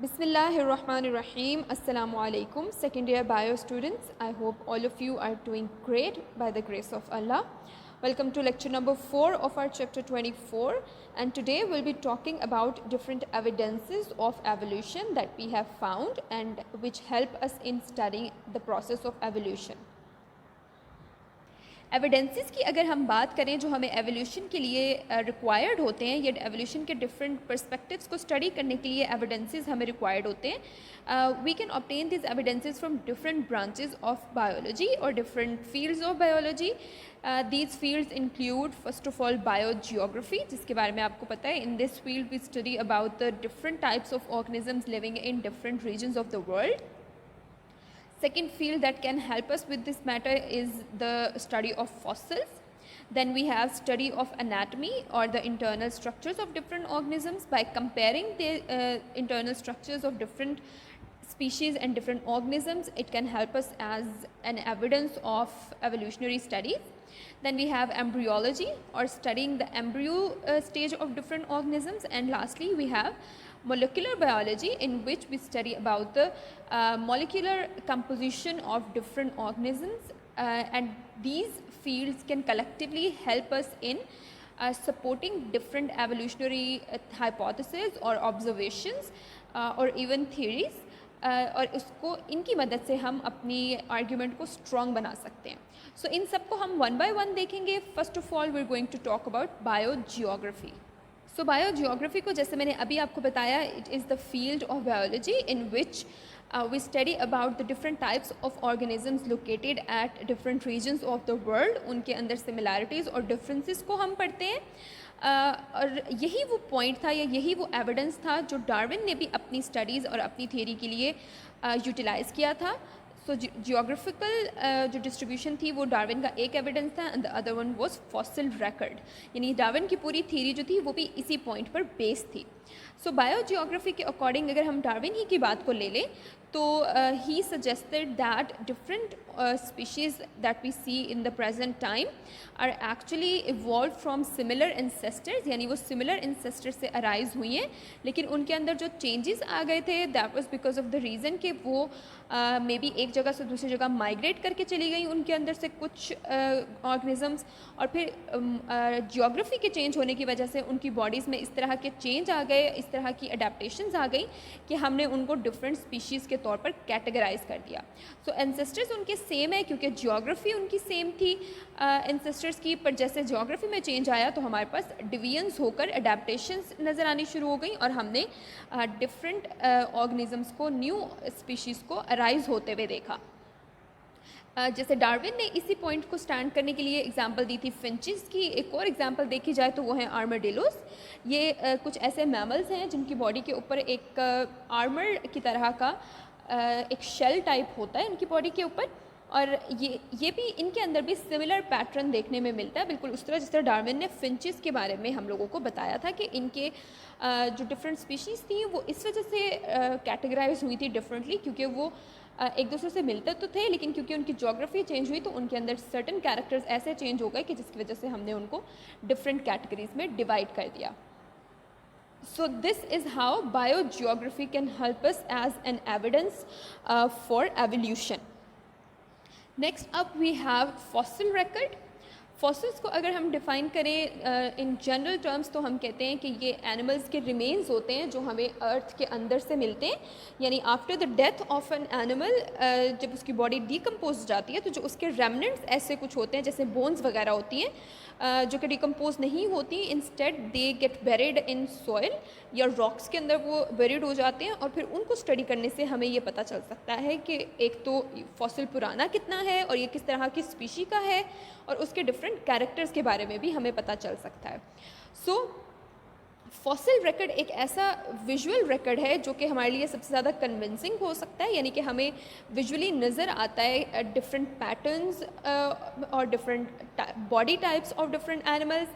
Bismillahirrahmanirrahim. Assalamu alaikum. Second year bio students. I hope all of you are doing great by the grace of Allah. Welcome to lecture number 4 of our chapter 24, and today we'll be talking about different evidences of evolution that we have found and which help us in studying the process of evolution. Evidences की अगर हम बात करें जो हमें evolution के लिए required होते हैं या एवोल्यूशन के डिफरेंट पर्सपेक्टिव्स को स्टडी करने के लिए एविडेंसेस हमें रिक्वायर्ड होते हैं. We can obtain this evidences from different branches of biology और different fields of biology. These fields include first of all biogeography, जिसके बारे में आपको पता है. In this field we study about the different types of organisms living in different regions of the world. Second field that can help us with this matter is the study of fossils. Then we have study of anatomy or the internal structures of different organisms. By comparing the internal structures of different species and different organisms, it can help us as an evidence of evolutionary studies. Then we have embryology or studying the embryo stage of different organisms. And lastly we have molecular biology, in which we study about the molecular composition of different organisms, and these fields can collectively help us in supporting different evolutionary hypotheses or observations or even theories. और उसको इनकी मदद से हम अपनी argument को strong बना सकते हैं. सो इन सब को हम वन बाय वन देखेंगे. First of all we are going to talk about biogeography. So biogeography को जैसे मैंने अभी आपको बताया, it is the field of biology in which we study about the different types of organisms located at different regions of the world. उनके अंदर similarities और differences को हम पढ़ते हैं. और यही वो पॉइंट था या यही वो एविडेंस था जो डार्विन ने भी अपनी स्टडीज़ और अपनी थियरी के लिए यूटिलाइज़ किया था. सो जियोग्राफिकल जो डिस्ट्रीब्यूशन थी वो डार्विन का एक एविडेंस था, and the other one was fossil record. यानी डार्विन की पूरी थ्योरी जो थी वो भी इसी पॉइंट पर बेस थी. सो बायोजियोग्राफी के अकॉर्डिंग अगर हम डार्विन ही की बात को ले लें तो he suggested that different species that we see in the present time are actually evolve from similar ancestors. यानी वो सिमिलर इंसेस्टर से अराइज हुई हैं, लेकिन उनके अंदर जो चेंजेस आ गए थे that was because of the reason कि वो मे बी एक जगह से दूसरी जगह माइग्रेट करके चली गई उनके अंदर से कुछ ऑर्गेनिजम्स, और फिर जियोग्राफी के चेंज होने की वजह से उनकी बॉडीज़ में इस तरह के चेंज आ गए, इस तरह की अडेप्टेशंस आ गई कि हमने उनको डिफरेंट स्पीशीज़ के तौर पर कैटेगराइज कर दिया. सो एंसेस्टर्स उनके सेम है क्योंकि जियोग्राफी उनकी सेम थी एंसेस्टर्स की, पर जैसे जियोग्राफी में चेंज आया तो हमारे पास डिवीजन्स होकर अडेप्टेशंस नज़र आनी शुरू हो गई और हमने डिफरेंट ऑर्गेनिजम्स को, न्यू स्पीशीज़ को अराइज होते हुए देखा. जैसे डार्विन ने इसी पॉइंट को स्टैंड करने के लिए एग्जांपल दी थी फिंचेस की. एक और एग्जांपल देखी जाए तो वो हैं आर्माडिलोस. ये कुछ ऐसे मैमल्स हैं जिनकी बॉडी के ऊपर एक आर्मर की तरह का एक शेल टाइप होता है उनकी बॉडी के ऊपर, और ये भी इनके अंदर भी सिमिलर पैटर्न देखने में मिलता है, बिल्कुल उस तरह जिस तरह डार्विन ने फिंचेस के बारे में हम लोगों को बताया था कि इनके जो डिफरेंट स्पीशीज़ थी वो इस वजह से कैटेगराइज हुई थी डिफरेंटली क्योंकि वो एक दूसरे से मिलते तो थे, लेकिन क्योंकि उनकी ज्योग्राफी चेंज हुई तो उनके अंदर सर्टन कैरेक्टर्स ऐसे चेंज हो गए कि जिसकी वजह से हमने उनको डिफरेंट कैटेगरीज में डिवाइड कर दिया. So this is how biogeography can help us as an evidence for evolution. Next up we have fossil record. Fossils को अगर हम डिफ़ाइन करें इन जनरल टर्म्स तो हम कहते हैं कि ये एनिमल्स के रिमेन्स होते हैं जो हमें अर्थ के अंदर से मिलते हैं. यानी after the death of an animal जब उसकी बॉडी डिकम्पोज जाती है तो जो उसके रेमनेंट्स ऐसे कुछ होते हैं जैसे बोन्स वगैरह होती हैं जो कि डिकम्पोज नहीं होती, instead they get buried in soil या रॉक्स के अंदर वो बेरिड हो जाते हैं. और फिर उनको स्टडी करने से हमें ये पता चल सकता है कि एक तो फॉसिल पुराना कितना है और ये किस तरह की स्पीशी का है, और उसके डिफरेंट कैरेक्टर्स के बारे में भी हमें पता चल सकता है. सो फॉसिल रिकॉर्ड एक ऐसा विजुअल रिकॉर्ड है जो कि हमारे लिए सबसे ज़्यादा कन्विंसिंग हो सकता है. यानी कि हमें विजुअली नज़र आता है डिफरेंट पैटर्न्स और different body types of different animals.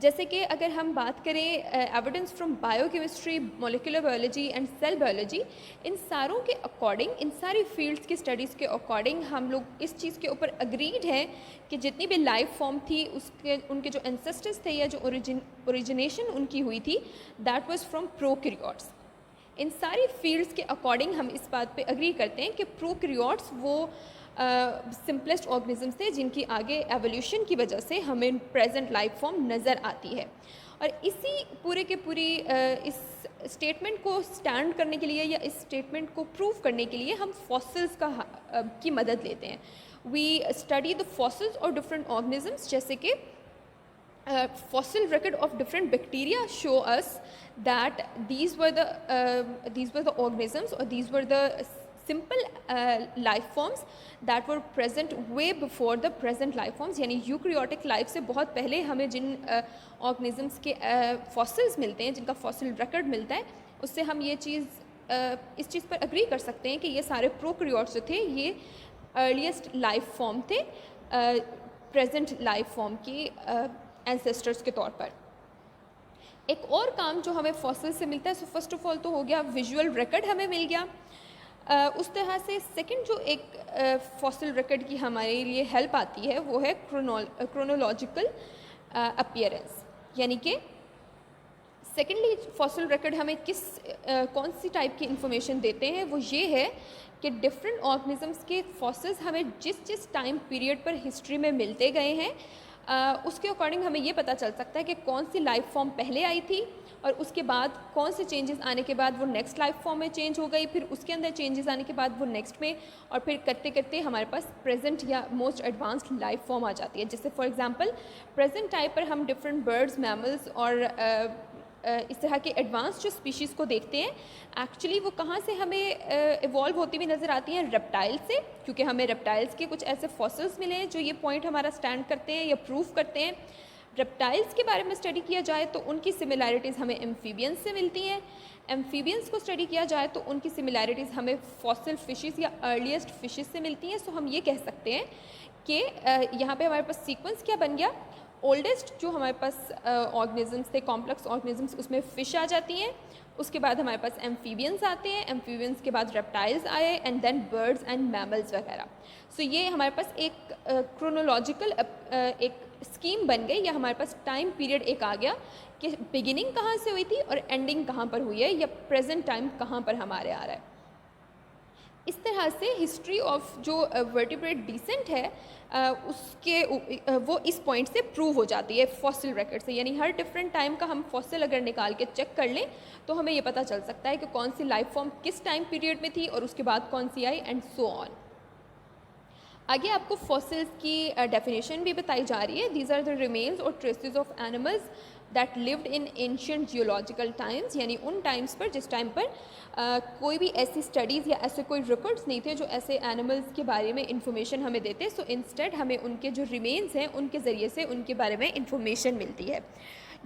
जैसे कि अगर हम बात करें evidence from biochemistry, molecular biology and cell biology, इन सारों के अकॉर्डिंग, इन सारी फील्ड्स की स्टडीज़ के अकॉर्डिंग हम लोग इस चीज़ के ऊपर अग्रीड हैं कि जितनी भी लाइफ फॉर्म थी उसके उनके जो एंसेस्टर्स थे या जो ओरिजिनेशन उनकी हुई थी दैट वाज फ्रॉम प्रोकैरियोट्स. इन सारी फील्ड्स के अकॉर्डिंग हम इस बात पे अग्री करते हैं कि प्रोकैरियोट्स वो सिंपलेस्ट ऑर्गेनिजम्स थे जिनकी आगे एवोल्यूशन की वजह से हमें प्रेजेंट लाइफ फॉर्म नज़र आती है। और इसी पूरे के पूरी इस स्टेटमेंट को स्टैंड करने के लिए या इस स्टेटमेंट को प्रूव करने के लिए हम फॉसिल्स की मदद लेते हैं। वी स्टडी द फॉसिल्स और डिफरेंट ऑर्गेनिजम्स, जैसे कि fossil record of different bacteria show us that these were the organisms, or these were the simple life forms that were present way before the present life forms। यानी eukaryotic life से बहुत पहले हमें जिन organisms के fossils मिलते हैं, जिनका fossil record मिलता है, उससे हम ये इस चीज़ पर अग्री कर सकते हैं कि ये सारे प्रोकैरियोट्स जो थे ये अर्लीस्ट लाइफ फॉर्म थे प्रेजेंट लाइफ फॉर्म की एंसेस्टर्स के तौर पर। एक और काम जो हमें फॉसिल से मिलता है, सो फर्स्ट ऑफ ऑल तो हो गया विजुअल रिकॉर्ड हमें मिल गया। उस तरह से सेकंड जो एक फॉसिल रिकॉर्ड की हमारे लिए हेल्प आती है वो है क्रोनोलॉजिकल अपीयरेंस। यानी कि सेकेंडली फॉसिल रिकॉर्ड हमें कौन सी टाइप की इंफॉर्मेशन देते हैं, वो ये है कि डिफरेंट ऑर्गेनिजम्स के फॉसिल्स हमें जिस टाइम पीरियड पर हिस्ट्री में मिलते गए हैं उसके अकॉर्डिंग हमें ये पता चल सकता है कि कौन सी लाइफ फॉर्म पहले आई थी और उसके बाद कौन से चेंजेस आने के बाद वो नेक्स्ट लाइफ फॉर्म में चेंज हो गई, फिर उसके अंदर चेंजेस आने के बाद वो नेक्स्ट में, और फिर करते करते हमारे पास प्रेजेंट या मोस्ट एडवांस्ड लाइफ फॉर्म आ जाती है। जैसे फॉर एग्जांपल प्रेजेंट टाइम पर हम डिफरेंट बर्ड्स, मैमल्स और इस तरह के एडवांस जो स्पीशीज़ को देखते हैं, एक्चुअली वो कहाँ से हमें इवॉल्व होती हुई नज़र आती हैं, रेप्टाइल से, क्योंकि हमें रेप्टाइल्स के कुछ ऐसे फॉसिल्स मिले हैं जो ये पॉइंट हमारा स्टैंड करते हैं या प्रूव करते हैं। रेप्टाइल्स के बारे में स्टडी किया जाए तो उनकी सिमिलैरिटीज़ हमें एम्फीबियंस से मिलती हैं। एम्फीबियंस को स्टडी किया जाए तो उनकी सिमिलैरिटीज़ हमें फॉसिल फिशेस या अर्लीस्ट फिशेस से मिलती हैं। सो हम ये कह सकते हैं कि यहाँ पे हमारे पास सीक्वेंस क्या बन गया, ओल्डेस्ट जो हमारे पास ऑर्गेनिजम्स थे, कॉम्प्लेक्स ऑर्गेनिजम्स, उसमें फ़िश आ जाती हैं, उसके बाद हमारे पास एम्फीबियंस आते हैं, एम्फीबियंस के बाद रेप्टाइल्स आए, and then birds and mammals वगैरह। सो ये हमारे पास एक क्रोनोलॉजिकल एक स्कीम बन गई, या हमारे पास टाइम पीरियड एक आ गया कि बिगिनिंग कहाँ से हुई थी और एंडिंग कहाँ पर हुई है, या प्रेजेंट टाइम कहाँ पर हमारे आ रहा है। इस तरह से हिस्ट्री ऑफ जो वर्टिब्रेट डिसेंट है वो इस पॉइंट से प्रूव हो जाती है फॉसिल रिकॉर्ड से। यानी हर डिफरेंट टाइम का हम फॉसिल अगर निकाल के चेक कर लें तो हमें ये पता चल सकता है कि कौन सी लाइफ फॉर्म किस टाइम पीरियड में थी और उसके बाद कौन सी आई, एंड सो ऑन। आगे आपको फॉसिल्स की डेफिनेशन भी बताई जा रही है। दीज आर द रिमेन्स और traces of animals that lived in ancient geological times, यानी उन टाइम्स पर जिस टाइम पर कोई भी ऐसी स्टडीज़ या ऐसे कोई रिकॉर्ड्स नहीं थे जो ऐसे एनिमल्स के बारे में इंफॉर्मेशन हमें देते। सो इंस्टेड हमें उनके जो रिमेन्स हैं उनके ज़रिए से उनके बारे में इंफॉर्मेशन मिलती है।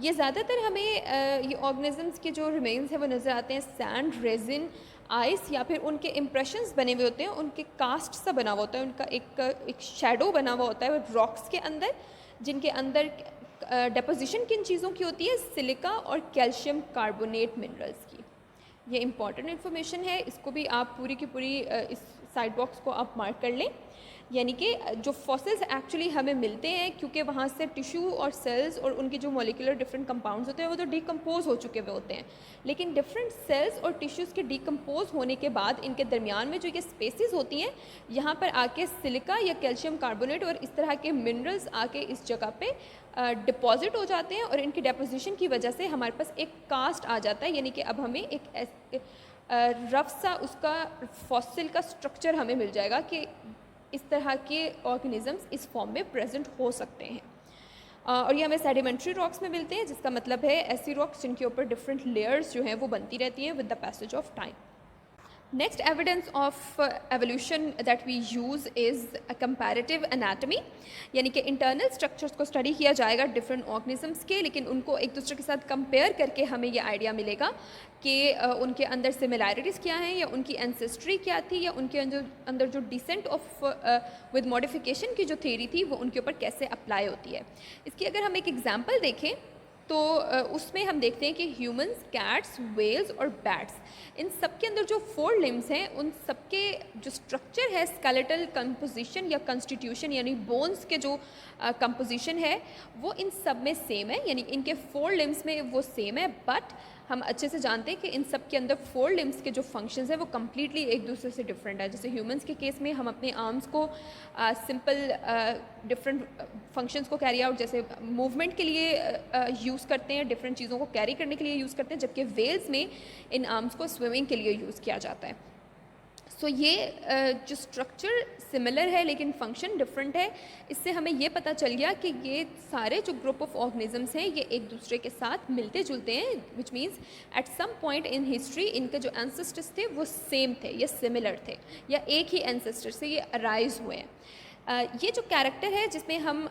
ये ज़्यादातर हमें ये ऑर्गेनिजम्स के जो रिमेन्स हैं वो नज़र आते हैं सैंड, रेजिन, आइस, या फिर उनके इम्प्रेशंस बने हुए होते हैं, उनके कास्ट सा बना हुआ होता है, उनका एक शेडो बना हुआ होता है रॉक्स के अंदर, जिनके अंदर डेपोजिशन किन चीज़ों की होती है, सिलिका और कैल्शियम कार्बोनेट मिनरल्स की। ये इंपॉर्टेंट इन्फॉर्मेशन है, इसको भी आप पूरी की पूरी इस साइड बॉक्स को आप मार्क कर लें। यानी कि जो फॉसिल्स एक्चुअली हमें मिलते हैं, क्योंकि वहाँ से टिश्यू और सेल्स और उनके जो मॉलिक्यूलर डिफरेंट कंपाउंड्स होते हैं वो तो डिकम्पोज हो चुके हुए होते हैं, लेकिन डिफरेंट सेल्स और टिश्यूज़ के डिकम्पोज होने के बाद इनके दरमियान में जो ये स्पेसिस होती हैं, यहाँ पर आके सिलिका या कैल्शियम कार्बोनेट और इस तरह के मिनरल्स आके इस जगह पे डिपॉजिट हो जाते हैं, और इनकी डिपोजिशन की वजह से हमारे पास एक कास्ट आ जाता है। यानी कि अब हमें एक रफ सा उसका फॉसिल का स्ट्रक्चर हमें मिल जाएगा कि इस तरह के ऑर्गेनिजम्स इस फॉर्म में प्रेजेंट हो सकते हैं। और ये हमें सेडिमेंट्री रॉक्स में मिलते हैं, जिसका मतलब है ऐसी रॉक्स जिनके ऊपर डिफरेंट लेयर्स जो हैं वो बनती रहती हैं with the passage of time. Next evidence of evolution that we use is a comparative anatomy, यानी कि इंटरनल स्ट्रक्चर्स को स्टडी किया जाएगा डिफरेंट ऑर्गेनिजम्स के, लेकिन उनको एक दूसरे के साथ कंपेयर करके हमें ये आइडिया मिलेगा कि उनके अंदर सिमिलैरिटीज़ क्या हैं, या उनकी एंसेस्ट्री क्या थी, या उनके अंदर जो डिसेंट ऑफ विद मॉडिफिकेशन की जो थ्योरी थी वो उनके ऊपर कैसे अप्लाई होती है। इसकी अगर हम एक एग्जांपल देखें तो उसमें हम देखते हैं कि ह्यूमंस, कैट्स, वेल्स और बैट्स, इन सब के अंदर जो 4 लिम्स हैं उन सब के जो स्ट्रक्चर है, स्केलेटल कंपोजिशन या कंस्टिट्यूशन, यानी बोन्स के जो कंपोजिशन है वो इन सब में सेम है, यानी इनके 4 लिम्स में वो सेम है। बट हम अच्छे से जानते हैं कि इन सब के अंदर 4 लिम्स के जो फंक्शंस हैं वो कम्प्लीटली एक दूसरे से डिफरेंट है। जैसे ह्यूमंस के केस में हम अपने आर्म्स को सिंपल डिफरेंट फंक्शंस को कैरी आउट जैसे मूवमेंट के लिए यूज़ करते हैं, डिफरेंट चीज़ों को कैरी करने के लिए यूज़ करते हैं, जबकि वेल्स में इन आर्म्स को स्विमिंग के लिए यूज़ किया जाता है। सो ये जो स्ट्रक्चर सिमिलर है लेकिन फंक्शन डिफरेंट है, इससे हमें ये पता चल गया कि ये सारे जो ग्रुप ऑफ ऑर्गेनिजम्स हैं ये एक दूसरे के साथ मिलते जुलते हैं, which means at some point in history इनके जो एंसेस्टर्स थे वो सेम थे या सिमिलर थे या एक ही एंसेस्टर से ये अराइज हुए हैं। ये जो कैरेक्टर है जिसमें हम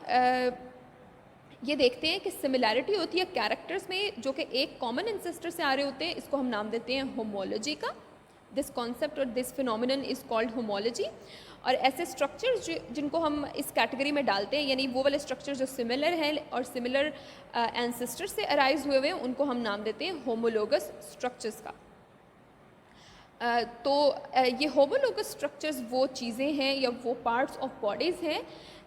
ये देखते हैं कि सिमिलैरिटी होती है कैरेक्टर्स में जो कि एक कॉमन एंसेस्टर से आ रहे होते हैं, इसको हम नाम देते हैं होमोलॉजी का। दिस कॉन्सेप्ट और this phenomenon is called homology. और ऐसे स्ट्रक्चर्स जिनको हम इस कैटेगरी में डालते हैं, यानी वो वाले स्ट्रक्चर जो सिमिलर हैं और सिमिलर एंसेस्टर से अराइज हुए हैं, उनको हम नाम देते हैं होमोलोगस स्ट्रक्चर्स का। तो ये होमोलोगस स्ट्रक्चर्स वो चीज़ें हैं या वो पार्ट्स ऑफ बॉडीज़ हैं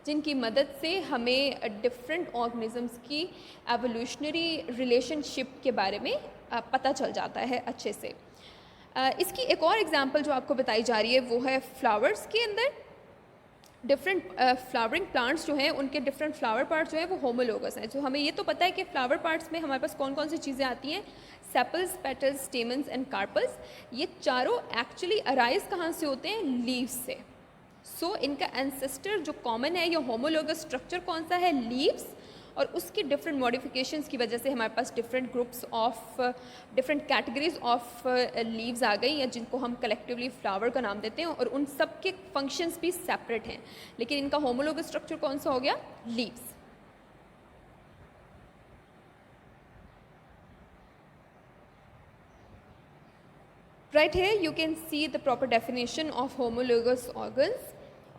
जिनकी मदद से हमें डिफरेंट ऑर्गेनिजम्स की एवोल्यूशनरी रिलेशनशिप के बारे में पता चल जाता है अच्छे से। इसकी एक और एग्जांपल जो आपको बताई जा रही है वो है फ्लावर्स के अंदर डिफरेंट फ्लावरिंग प्लांट्स जो हैं उनके डिफरेंट फ्लावर पार्ट्स जो हैं वो होमोलोगस हैं। तो हमें ये तो पता है कि फ्लावर पार्ट्स में हमारे पास कौन कौन सी चीज़ें आती हैं, sepals, petals, stamens and carpals. ये चारों एक्चुअली अराइज कहाँ से होते हैं, लीव्स से। सो इनका एंसेस्टर जो कॉमन है या होमोलोगस स्ट्रक्चर कौन सा है, लीव्स। और उसकी डिफरेंट मॉडिफिकेशंस की वजह से हमारे पास different groups of different categories of leaves आ गई या जिनको हम कलेक्टिवली फ्लावर का नाम देते हैं, और उन सब के फंक्शंस भी सेपरेट हैं, लेकिन इनका होमोलोगस स्ट्रक्चर कौन सा हो गया, leaves. Right here you can see the proper definition of homologous organs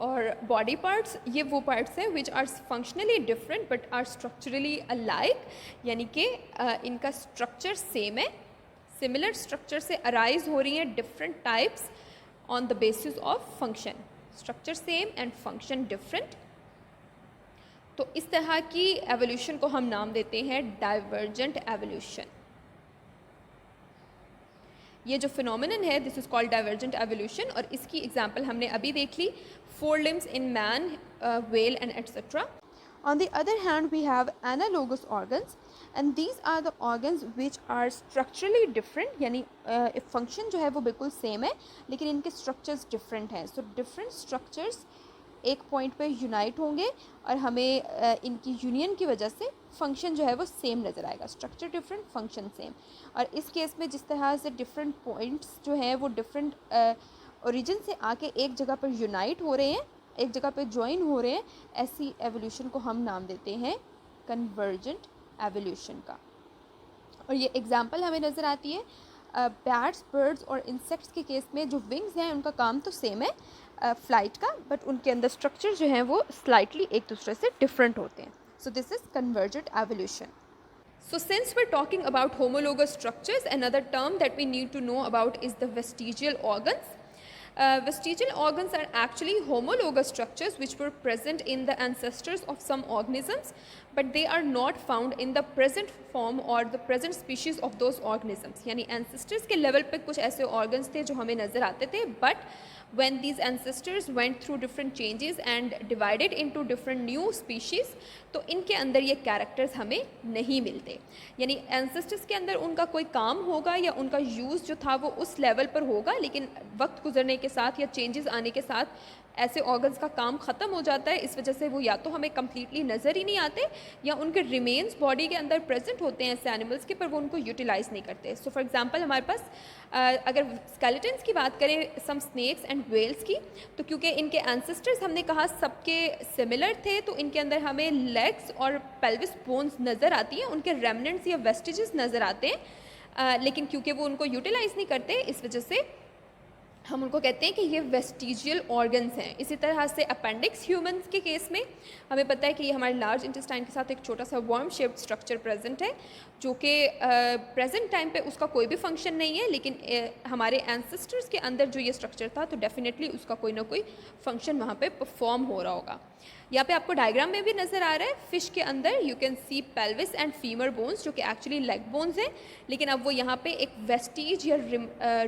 और बॉडी पार्ट्स। ये वो पार्ट्स हैं which are functionally different but are structurally alike, यानी कि इनका स्ट्रक्चर सेम है, सिमिलर स्ट्रक्चर से अराइज हो रही हैं different types on the basis of function, structure same and function different. तो इस तरह की एवोल्यूशन को हम नाम देते हैं डाइवर्जेंट एवोल्यूशन। ये जो फिनोमिनन है this is called divergent evolution, और इसकी एग्जांपल हमने अभी देख ली, 4 limbs in man, whale and etc. On the other hand we have analogous organs and these are the organs which are structurally different, यानी function जो है वो बिल्कुल सेम है लेकिन इनके स्ट्रक्चर्स डिफरेंट हैं। सो डिफरेंट स्ट्रक्चर्स एक पॉइंट पे यूनाइट होंगे और हमें इनकी यूनियन की वजह से फंक्शन जो है वो सेम नज़र आएगा, स्ट्रक्चर डिफरेंट फंक्शन सेम। और इस केस में जिस तरह से डिफरेंट पॉइंट्स जो हैं वो डिफरेंट ओरिजिन से आके एक जगह पर यूनाइट हो रहे हैं, एक जगह पर ज्वाइन हो रहे हैं, ऐसी एवोल्यूशन को हम नाम देते हैं कन्वर्जेंट एवोल्यूशन का। और ये एग्जांपल हमें नज़र आती है बैट्स, बर्ड्स और इंसेक्ट्स के केस में जो विंग्स हैं उनका काम तो सेम है फ्लाइट का, बट उनके अंदर स्ट्रक्चर जो हैं वो स्लाइटली एक दूसरे से डिफरेंट होते हैं। So this is convergent evolution. So since we're talking about homologous structures, another term that we need to know about is the vestigial organs. Vestigial organs are actually homologous structures which were present in the ancestors of some organisms, but they are not found in the present form or the present species of those organisms. यानी ancestors के level पे कुछ ऐसे organs थे जो हमें नज़र आते थे, but when these ancestors went through different changes and divided into different new species, तो इनके अंदर ये characters हमें नहीं मिलते। यानी ancestors के अंदर उनका कोई काम होगा या उनका यूज़ जो था वो उस लेवल पर होगा, लेकिन वक्त गुजरने के साथ या चेंजेस आने के साथ ऐसे ऑर्गन्स का काम ख़त्म हो जाता है। इस वजह से वो या तो हमें कम्प्लीटली नज़र ही नहीं आते या उनके रिमेन्स बॉडी के अंदर प्रेजेंट होते हैं ऐसे एनिमल्स के, पर वो उनको यूटिलाइज़ नहीं करते। सो फॉर एग्जांपल हमारे पास अगर स्केलेटन्स की बात करें, सम स्नेक्स एंड वेल्स की, तो क्योंकि इनके एंसेस्टर्स हमने कहा सबके सिमिलर थे, तो इनके अंदर हमें लेग्स और पेल्विस बोन्स नज़र आती हैं, उनके रेमनेंट्स या वेस्टिजेस नज़र आते हैं, लेकिन क्योंकि वो उनको यूटिलाइज़ नहीं करते इस वजह से हम उनको कहते हैं कि ये वेस्टिजियल ऑर्गन्स हैं। इसी तरह से अपेंडिक्स ह्यूमंस के केस में हमें पता है कि ये हमारे लार्ज इंटेस्टाइन के साथ एक छोटा सा वर्म शेप्ड स्ट्रक्चर प्रेजेंट है, जो कि प्रेजेंट टाइम पे उसका कोई भी फंक्शन नहीं है, लेकिन हमारे एंसेस्टर्स के अंदर जो ये स्ट्रक्चर था तो डेफिनेटली उसका कोई ना कोई फंक्शन वहाँ पे परफॉर्म हो रहा होगा। यहाँ पे आपको डायग्राम में भी नज़र आ रहा है, फ़िश के अंदर you can see pelvis and femur bones जो कि एक्चुअली लेग बोन्स हैं, लेकिन अब वो यहाँ पे एक वेस्टीज या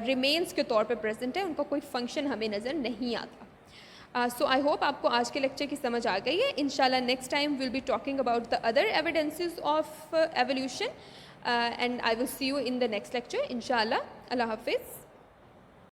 रिमेन्स के तौर पे प्रेजेंट है, उनका कोई फंक्शन हमें नज़र नहीं आता। सो आई होप आपको आज के लेक्चर की समझ आ गई है। इंशाल्लाह next time will be talking about the other evidences of evolution and I will see you in the next lecture इंशाल्लाह। अल्लाह हाफिज़।